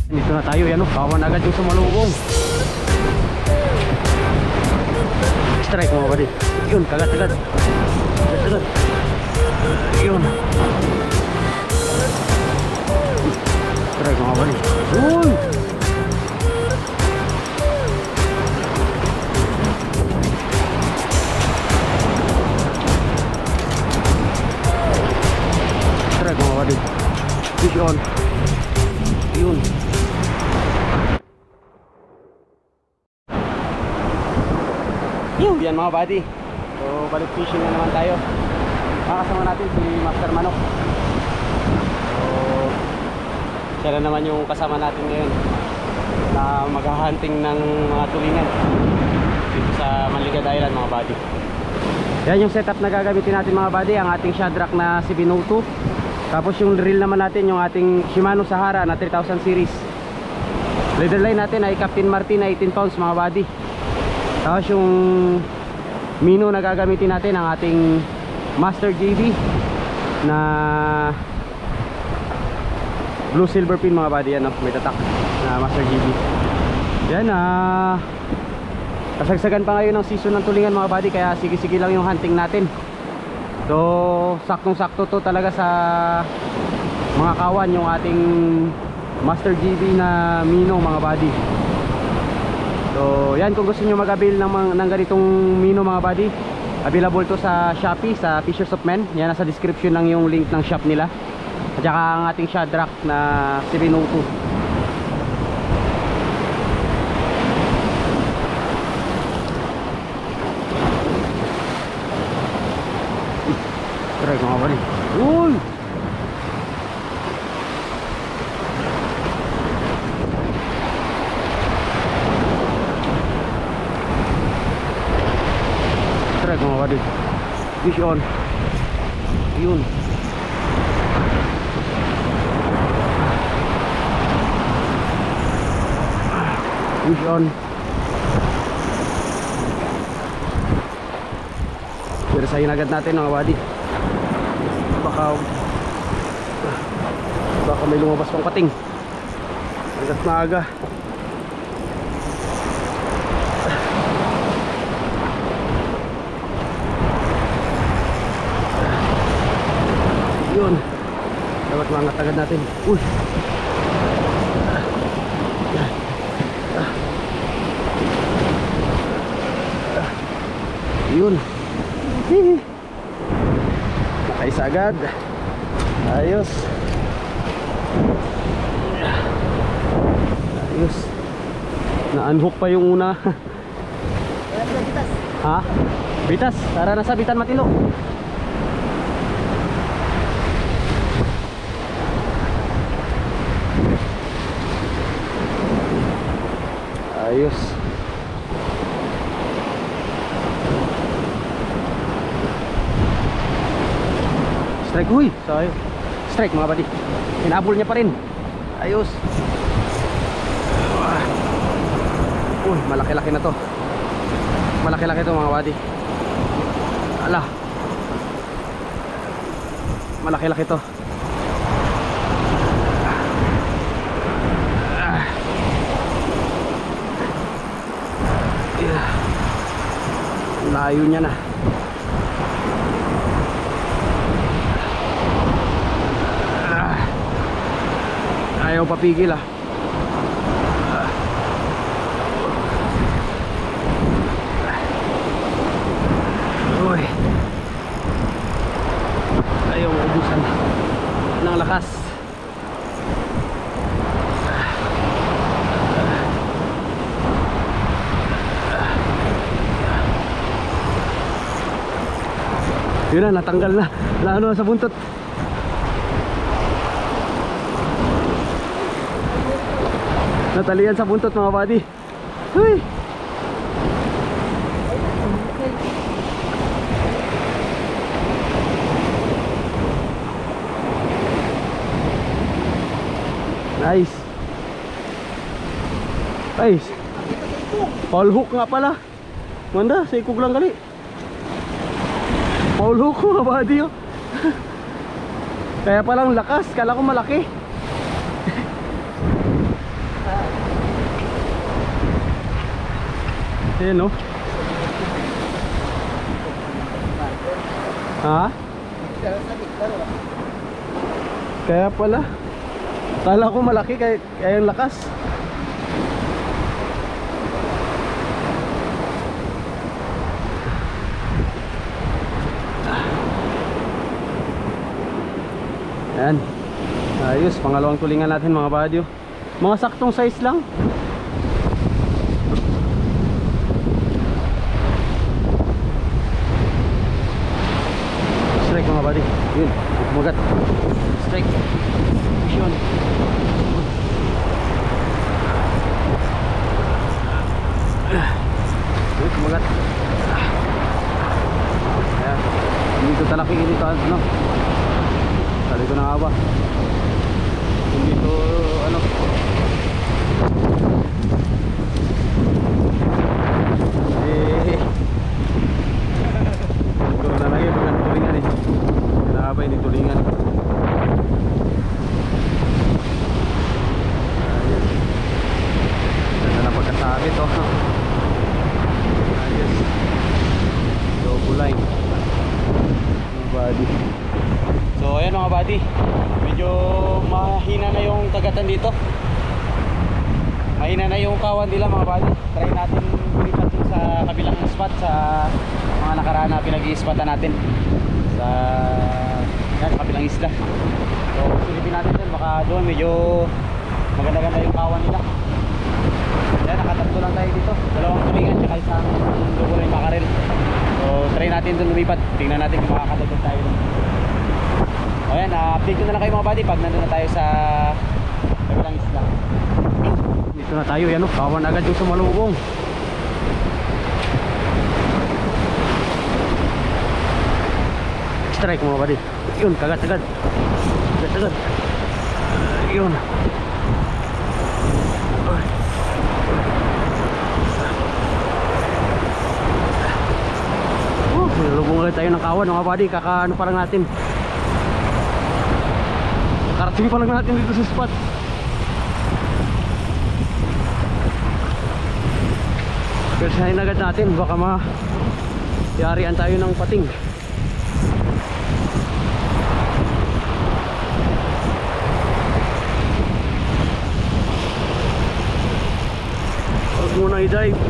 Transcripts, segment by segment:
Dito na tayo, yan o, kawan agad yung sumalubong. Strike mga buddy. Yun, kagat-kagat. Kagat-kagat. Yun. Strike mga buddy. Yun. Strike mga buddy. Fish on. Yun. Yan mga buddy. So balik fishing na naman tayo. Makasama natin si Master Manok. So siya na naman yung kasama natin ngayon na maghahunting ng mga tulingan dito sa Manligad Island mga buddy. Yan yung setup na gagamitin natin mga buddy. Ang ating Shadrack na CB02. Tapos yung reel naman natin yung ating Shimano Sahara na 3000 series. Leader line natin ay Captain Martin na 18 pounds mga buddy. Tapos yung mino na gagamitin natin ang ating Master JB na blue silver pin mga buddy. Yan, may tatak na Master JB. Yan, kasagsagan pa ngayon ng season ng tulingan mga buddy, kaya sige-sige lang yung hunting natin. So saktong-sakto to talaga sa mga kawan yung ating Master JB na mino mga buddy. So yan, kung gusto nyo mag-avail ng ganitong mino mga buddy, available to sa Shopee, sa Fishers of Men. Yan, nasa description lang yung link ng shop nila. At saka ang ating Shadrack na CB02. Try mga buddy. Uy! Mga buddy, fish on. Yun. Fish on. Pirasahin agad natin mga buddy. Baka may lumabas pang pating. Agad na aga. Yun, dapat mangat agad natin. Uy. Yun. Nakaisa agad. Ayos. Ayos. Na-unhook pa yung una. Ha? Bitas, tara na sa Bitan Matilo. Ayos. Strike, huy. So, strike mga buddy. Hinabol niya pa rin. Ayos. Uy, malaki-laki na to. Malaki-laki to mga buddy. Ala. Malaki-laki to. Layo niya na. Ayaw papigil ah. Uy. Ayaw ubusan ng lakas. Yun na, natanggal na. Lalo sa buntot. Natalian sa buntot mga buddy. Uy. Nice. Nice. Paul hook nga pala. Manda, sa ikog lang gali. Paul hook ko mga buddy oh. Kaya palang lakas, kala ko malaki. Ayan no. Ha? Kaya pala. Kala ko malaki kaya yung lakas. Ayan. Ayos, pangalawang tulingan natin mga buddy. Mga saktong size lang. Strike mga buddy. Yun, kumagat. Strike. Yun. Yun, kumagat. Ayan. Dito talaki dito ano. Sabi ko na nga ba. Dito ano. Siguro na lagi pag ano tulingan eh. Kinahaba hindi tulingan. Ayun. Ganda na pagkasabit oh. Ayos. Double line. Mga buddy. So ayan mga buddy. Medyo mahina na yung kagatan dito. Mahina na yung kawan nila mga buddy. Try natin ulipat sa kabilang spot sa mga nakaraan na pinag-i-spotan natin sa yan, kabilang isla. So silipin natin dyan, baka doon medyo maganda-ganda yung kawan nila. Yan, nakatatlo lang tayo dito, dalawang tulingan tsaka isang double line makarel. So try natin doon lumipat, tingnan natin kung makakatagod tayo doon. O yan, update ko na lang kayo mga buddy pag nandun na tayo sa kabilang isla. Dito na tayo, yan o, kawan agad yung sumalubong. Strike mga buddy. Yun, kagat-agad. Kagat-agad. Yun. Nilubong ulit tayo ng kawan mga buddy. Kakaano pa lang natin. Karating pa lang natin dito sa spot. Persahin agad natin. Baka yarian tayo ng pating. Huwag muna i-dive.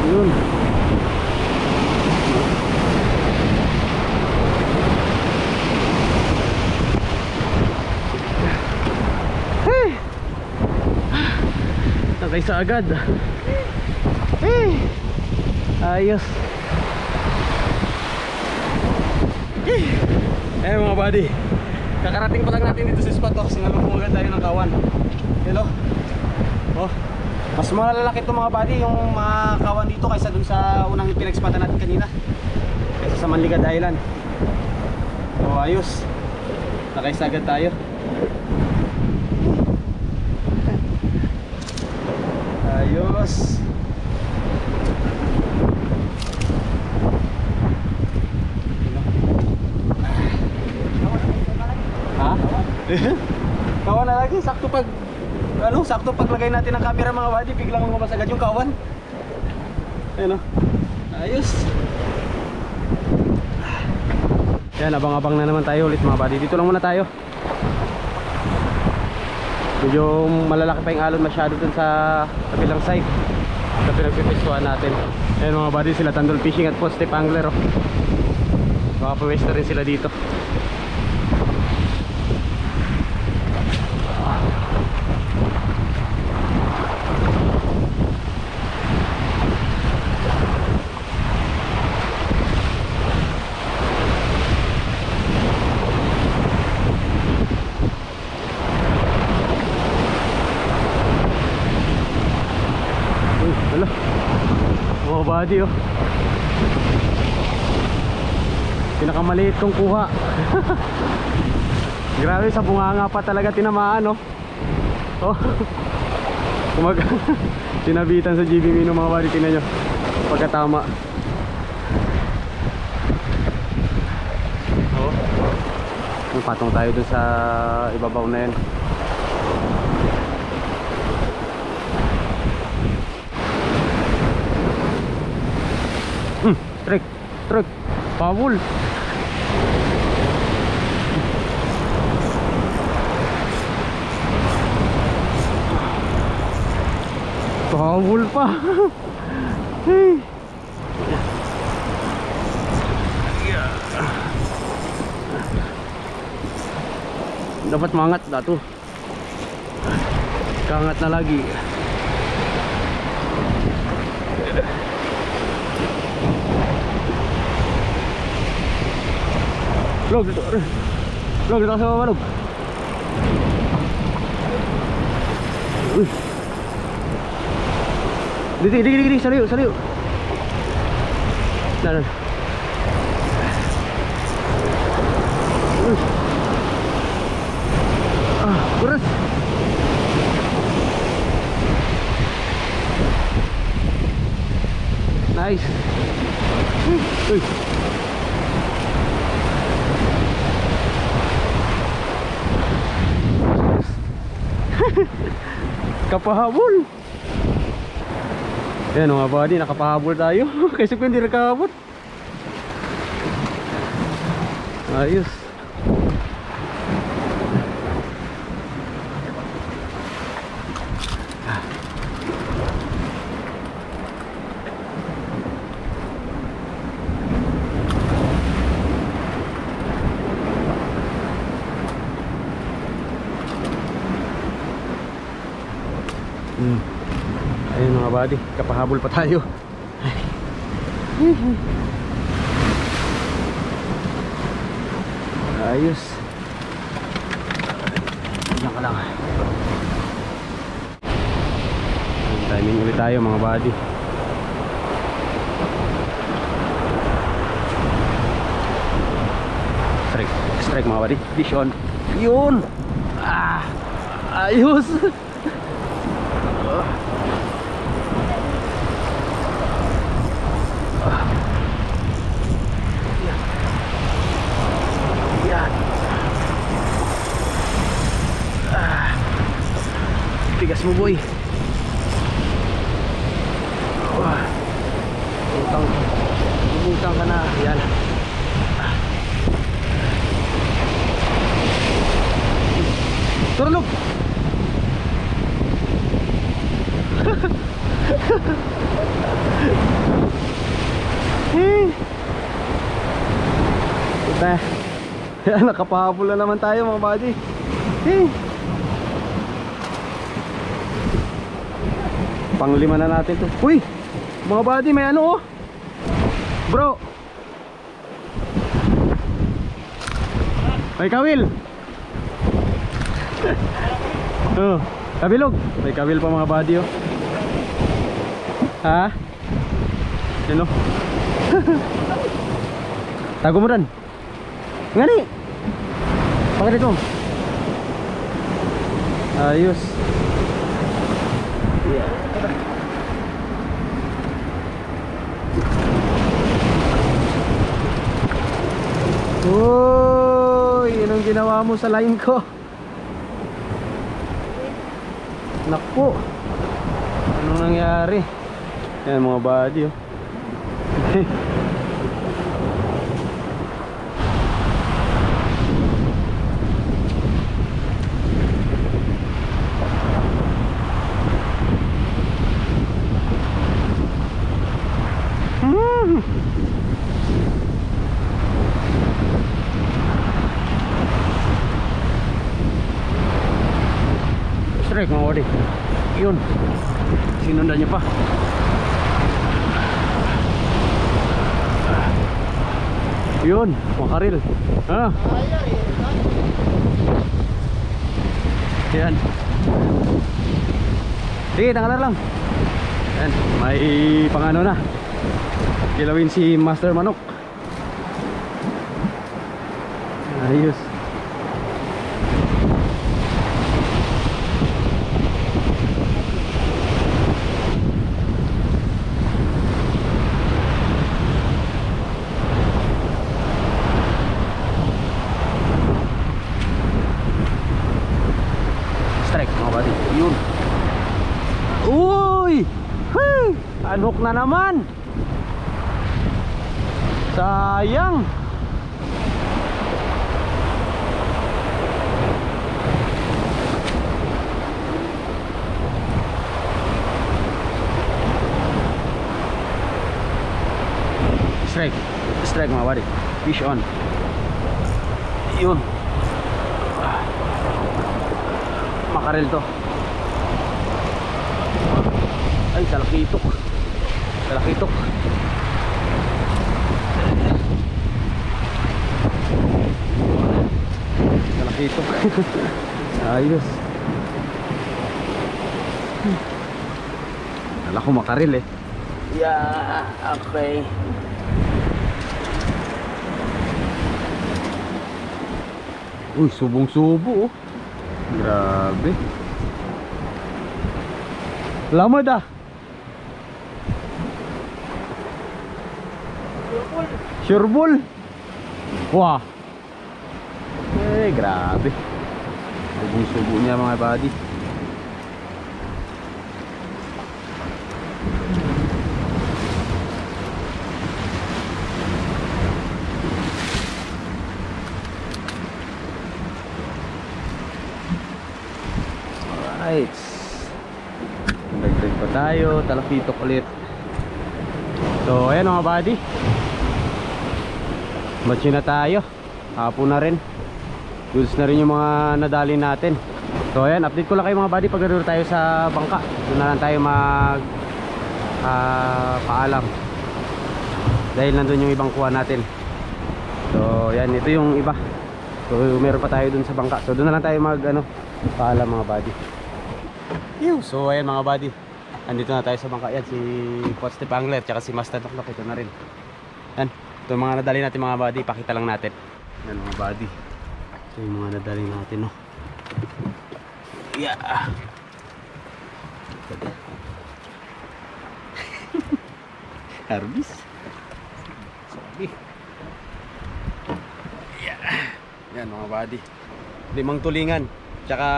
Yun. Hey. Nakay sa agad. Hey. Ayos. Hey. Mga buddy. Kakarating pa lang natin dito sa spot oh. Sinalubong agad tayo ng kawan. Hello. Oh. Mas malalaki ito mga buddy yung mga kawan dito kaysa dun sa unang pinagspatan natin kanina, kaysa sa Manligad Island. So ayos, nakaisagad tayo. Ayos. Ha? Kawan na lagi, sakto pag sakto paglagay natin ng camera mga buddy, biglang lumabas agad yung kawan. Ayun o. Ayos. Yan, abang-abang na naman tayo ulit mga buddy. Dito lang muna tayo. Medyo malalaki pa yung alon masyado dun sa kabilang side sa pinagpipistuhan natin. Ayun mga buddy, sila Tandol Fishing at Post Tip Angler oh. Baka pwesto rin sila dito. buddy oh. Pinakamaliit kong kuha. Grabe, sa bunganga pa talaga tinamaan oh. Oh. Kumaga tinabitan sa GB Mino mga buddy, tingnan nyo pagkatama. Oh. Patong tayo dun sa ibabaw na yan. Strike, pawul. Pawul pa. Hey. Dapat mangat dato. Kangat na lagi. Log dito. Log dito sa bawah, log. Uy. Didi, saliu. Nah. Kurus. Nice. Uy. Kapahabol. Yan mga buddy, nakapahabol tayo. Kasi kung hindi nakahabot. Ayos. Ayun mga buddy, kapahabol pa tayo. Ayos. Diyan ka lang. Timing ulit tayo mga buddy. Strike mga buddy. Vision. Yun. Ayos. Tigas mo boy. Butang ka na. Yan. Turulog. Yan, nakapahabol na naman tayo mga buddy. Panglima na natin to. Uy, mga buddy, may ano oh. Bro. May kawil. Oh, kabilog. May kawil pa mga buddy oh. Ha? Yan oh. Tago mo rin. Ngani. Pakit ito. Ayos. Uy, yun ang ginawa mo sa line ko. Naku, anong nangyari? Yan mga buddy oh. Strike mga buddy. Yun, sinundan niya pa. Yun, makaril. Yan. Sige, tangalan lang. Yan, may pangano na. kilawin si Master Manok. Ayos. Strike mga buddy. Yun. Uy! Hey! Unhook na naman. Sayang. Strike mga buddy. Fish on. Yun. Makarel to. Ay, talakitok. Talakitok. Talakitok. Ayos. Kala ko makarel eh. Yeah, okay. Uy, subong-subo oh. Grabe. Lamad ah. Sureball. Wah. Eh, grabe. Subong-subo niya mga buddy. Alright. Dagdag pa tayo. Talakitok ulit. So ayan mga buddy, match na tayo. Hapon na rin. Goods na rin yung mga nadali natin. So ayan, update ko lang kayo mga buddy pag naroon tayo sa bangka. Doon na lang tayo mag paalam, dahil nandun yung ibang kuha natin. So ayan, ito yung iba. So meron pa tayo dun sa bangka. So doon na lang tayo mag paalam mga buddy. So ayan mga buddy, andito na tayo sa bangka. Yan si Coach Step Angler tsaka si Master Noklok, ito na rin. Yan, ito yung mga nadali natin mga buddy, pakita lang natin. Yan mga buddy, ito yung mga nadali natin no. Yeah. Harbis. Sabi. Yeah. Yan mga buddy, 5 tulingan tsaka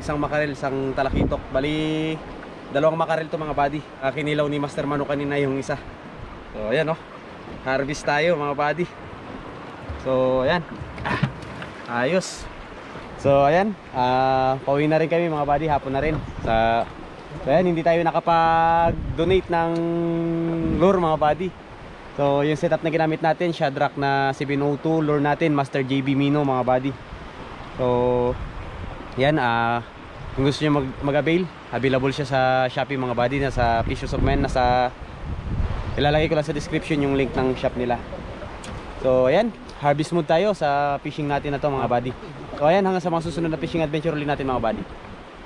isang makarel, isang talakitok. Bali 2 makarel to mga buddy. Kinilaw ni Master Mano kanina yung isa. So ayan oh, harvest tayo mga buddy. So ayan, ayos. So ayan, pauwi na rin kami mga buddy, hapon na rin. So ayan, hindi tayo nakapag-donate ng lure mga buddy. So yung setup na ginamit natin, Shadrack na 702, lure natin Master JB Mino mga buddy. So yan, kung gusto nyo mag-avail, available siya sa Shopee mga buddy, nasa Fishes of Men, ilalagay ko lang sa description yung link ng shop nila. So ayan, harvest mode tayo sa fishing natin na to mga buddy. So ayan, hanggang sa mga susunod na fishing adventure ulit natin mga buddy.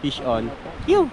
Fish on. Pew!